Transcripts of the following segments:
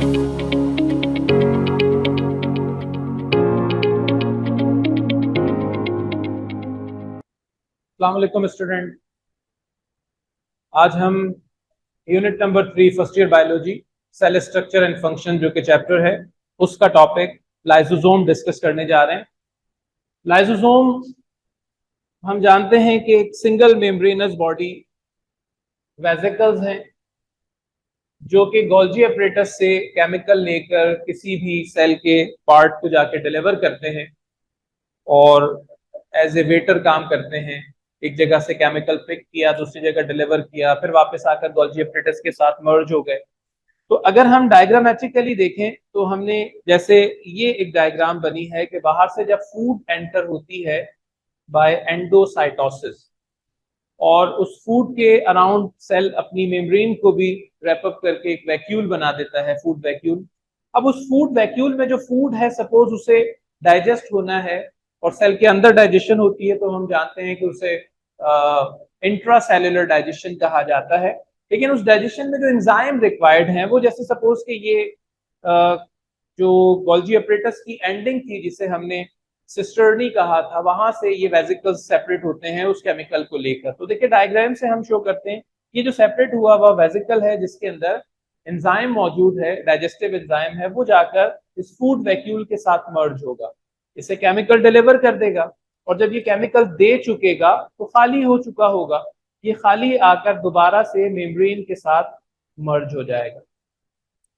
अस्सलाम वालेकुम स्टूडेंट। आज हम unit number 3 first year biology cell structure and function जो कि चैप्टर है उसका टॉपिक लाइसोसोम डिस्कस करने जा रहे हैं। लाइसोसोम हम जानते हैं कि एक सिंगल मेम्ब्रेनस बॉडी वेसिकल्स हैं जो कि गोल्जी अपरेटस से केमिकल लेकर किसी भी सेल के पार्ट को जाके डिलीवर करते हैं और एज ए वेटर काम करते हैं। एक जगह से केमिकल पिक किया, दूसरी जगह डिलीवर किया, फिर वापस आकर गोल्जी अपरेटस के साथ मर्ज हो गए। तो अगर हम डायग्रामेटिकली देखें तो हमने जैसे ये एक डायग्राम बनी है कि बाहर से जब फूड एंटर होती है बाय एंडोसाइटोसिस और उस फूड के अराउंड सेल अपनी मेम्ब्रेन को भी रैपअप करके एक वैक्यूल बना देता है, फूड वैक्यूल। अब उस फूड वैक्यूल में जो फूड है सपोज उसे डाइजेस्ट होना है और सेल के अंदर डाइजेशन होती है तो हम जानते हैं कि उसे इंट्रासेल्युलर डाइजेशन कहा जाता है। लेकिन उस डाइजेशन में जो एंजाइम रिक्वायर्ड हैं वो जैसे सपोज कि ये जो गोल्जी अपरेटस की एंडिंग थी जिसे हमने सिस्टर्नी कहा था, वहां से ये वेसिकल्स सेपरेट होते हैं उस केमिकल को लेकर। तो देखिए डायग्राम से हम शो करते हैं ये जो सेपरेट हुआ वह वेसिकल है जिसके अंदर एंजाइम मौजूद है, डाइजेस्टिव एंजाइम है, वो जाकर इस फूड वैक्यूल के साथ मर्ज होगा, इसे केमिकल डिलीवर कर देगा और जब ये केमिकल दे चुकेगा तो खाली हो चुका होगा, ये खाली आकर दोबारा से मेम्ब्रेन के साथ मर्ज हो जाएगा,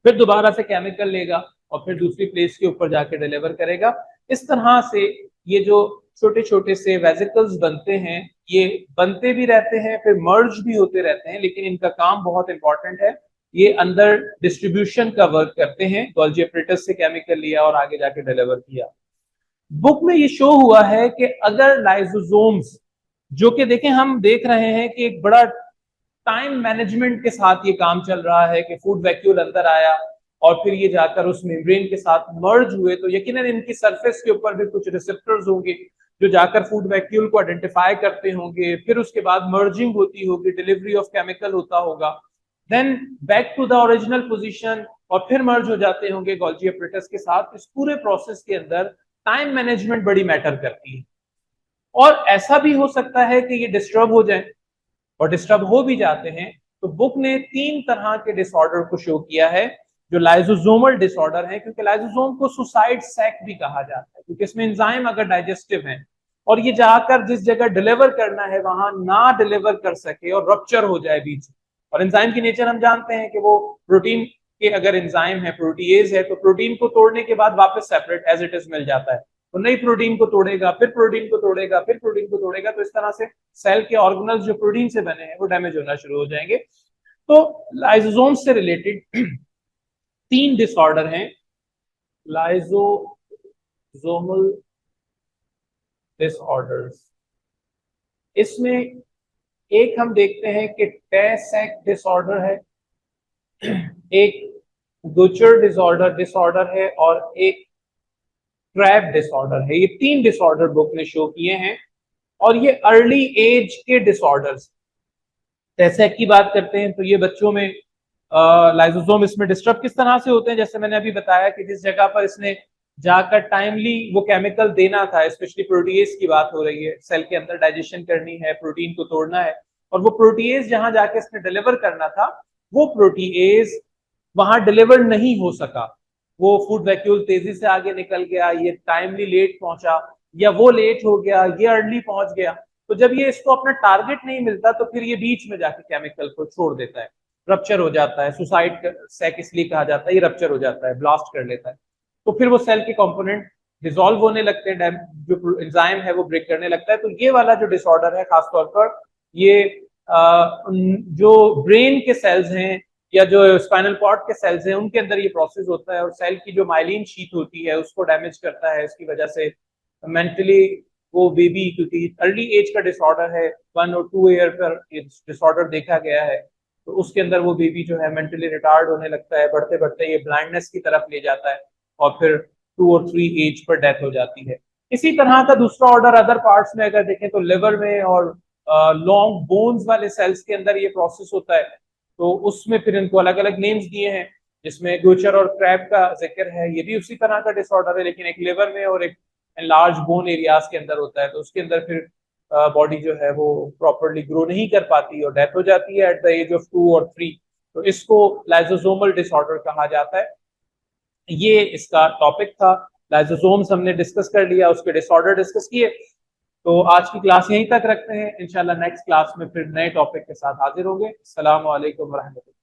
फिर दोबारा से केमिकल लेगा और फिर दूसरी प्लेस के ऊपर जाके डिलीवर करेगा। इस तरह से ये जो छोटे छोटे से वेसिकल्स बनते हैं ये बनते भी रहते हैं, फिर मर्ज भी होते रहते हैं, लेकिन इनका काम बहुत इंपॉर्टेंट है। ये अंदर डिस्ट्रीब्यूशन का वर्क करते हैं। गोल्जी अपरेटस से केमिकल लिया और आगे जाके डिलीवर किया। बुक में ये शो हुआ है कि अगर लाइसोसोम्स, जो कि देखें हम देख रहे हैं कि एक बड़ा टाइम मैनेजमेंट के साथ ये काम चल रहा है कि फूड वैक्यूल अंदर आया और फिर ये जाकर उस मेम्ब्रेन के साथ मर्ज हुए, तो यकीनन इनकी सरफेस के ऊपर भी कुछ रिसेप्टर्स होंगे जो जाकर फूड वैक्यूल को आइडेंटिफाई करते होंगे, फिर उसके बाद मर्जिंग होती होगी, डिलीवरी ऑफ केमिकल होता होगा, then back to the original position और फिर मर्ज हो जाते होंगे गोल्जी अपरेटस के साथ। इस पूरे प्रोसेस के अंदर टाइम मैनेजमेंट बड़ी मैटर करती है और ऐसा भी हो सकता है कि ये डिस्टर्ब हो जाए और डिस्टर्ब हो भी जाते हैं। तो बुक ने 3 तरह के डिसऑर्डर को शो किया है जो लाइसोसोमल डिसऑर्डर है, क्योंकि लाइसोसोम को सुसाइड सैक भी कहा जाता है क्योंकि इसमें एंजाइम अगर डाइजेस्टिव है और ये जाकर जिस जगह डिलीवर करना है वहां ना डिलीवर कर सके और रप्चर हो जाए बीच में। और एंजाइम की नेचर हम जानते हैं कि वो प्रोटीन के अगर एंजाइम है, प्रोटीएज है, तो प्रोटीन को तोड़ने के बाद वापस सेपरेट एज इट इज मिल जाता है, तो नई प्रोटीन को तोड़ेगा, फिर प्रोटीन को तोड़ेगा, फिर प्रोटीन को तोड़ेगा, तो इस तरह से सेल के ऑर्गेनल्स जो प्रोटीन से बने हैं वो डैमेज होना शुरू हो जाएंगे। तो लाइसोसोम से रिलेटेड 3 डिसऑर्डर हैं लाइसोसोमल डिसऑर्डर्स। इसमें एक हम देखते हैं कि टे सैक डिसऑर्डर है, एक गुचर डिसऑर्डर है और एक ट्रैप डिसऑर्डर है। ये 3 डिसऑर्डर बुक ने शो किए हैं और ये अर्ली एज के डिसऑर्डर्स। जैसे की बात करते हैं तो ये बच्चों में लाइसोसोम इसमें डिस्टर्ब किस तरह से होते हैं, जैसे मैंने अभी बताया कि जिस जगह पर इसने जाकर टाइमली वो केमिकल देना था, स्पेशली प्रोटीएज की बात हो रही है, सेल के अंदर डाइजेशन करनी है, प्रोटीन को तोड़ना है और वो प्रोटीएज जहां जाके इसने डिलीवर करना था वो प्रोटीएज वहां डिलीवर नहीं हो सका, वो फूड वैक्यूल तेजी से आगे निकल गया, ये टाइमली लेट पहुंचा या वो लेट हो गया, ये अर्ली पहुंच गया। तो जब ये इसको अपना टारगेट नहीं मिलता तो फिर ये बीच में जाके केमिकल को छोड़ देता है, रप्चर हो जाता है। सुसाइड सैक इसलिए कहा जाता है, ये रप्चर हो जाता है, ब्लास्ट कर लेता है, तो फिर वो सेल के कंपोनेंट डिसॉल्व होने लगते हैं, जो एंजाइम है वो ब्रेक करने लगता है। तो ये वाला जो डिसऑर्डर है खासतौर पर ये जो ब्रेन के सेल्स हैं या जो स्पाइनल कॉर्ड के सेल्स हैं उनके अंदर ये प्रोसेस होता है और सेल की जो माइलिन शीट होती है उसको डैमेज करता है। इसकी वजह से मेंटली वो बेबी, क्योंकि अर्ली एज का डिसऑर्डर है, 1 और 2 ईयर पर डिसऑर्डर देखा गया है, तो उसके अंदर वो बेबी जो है मेंटली रिटार्ड होने लगता है, बढ़ते बढ़ते ये ब्लाइंडनेस की तरफ ले जाता है और फिर 2 और 3 एज पर डेथ हो जाती है। इसी तरह का दूसरा ऑर्डर अदर पार्ट्स में अगर देखें तो लिवर में और लॉन्ग बोन्स वाले सेल्स के अंदर ये प्रोसेस होता है, तो उसमें फिर इनको अलग अलग नेम्स दिए हैं, जिसमें गोचर और क्रैब का जिक्र है। ये भी उसी तरह का डिसऑर्डर है, लेकिन एक लिवर में और एक लार्ज बोन एरियाज के अंदर होता है। तो उसके अंदर फिर बॉडी जो है वो प्रॉपरली ग्रो नहीं कर पाती और डेथ हो जाती है एट द एज ऑफ 2 और 3। तो इसको लाइसोसोमल डिसऑर्डर कहा जाता है। ये इसका टॉपिक था। लाइसोसोम्स हमने डिस्कस कर लिया, उसके डिसऑर्डर डिस्कस किए। तो आज की क्लास यहीं तक रखते हैं। इंशाल्लाह नेक्स्ट क्लास में फिर नए टॉपिक के साथ हाजिर होंगे। अस्सलाम वालेकुम व रहमतुल्लाह।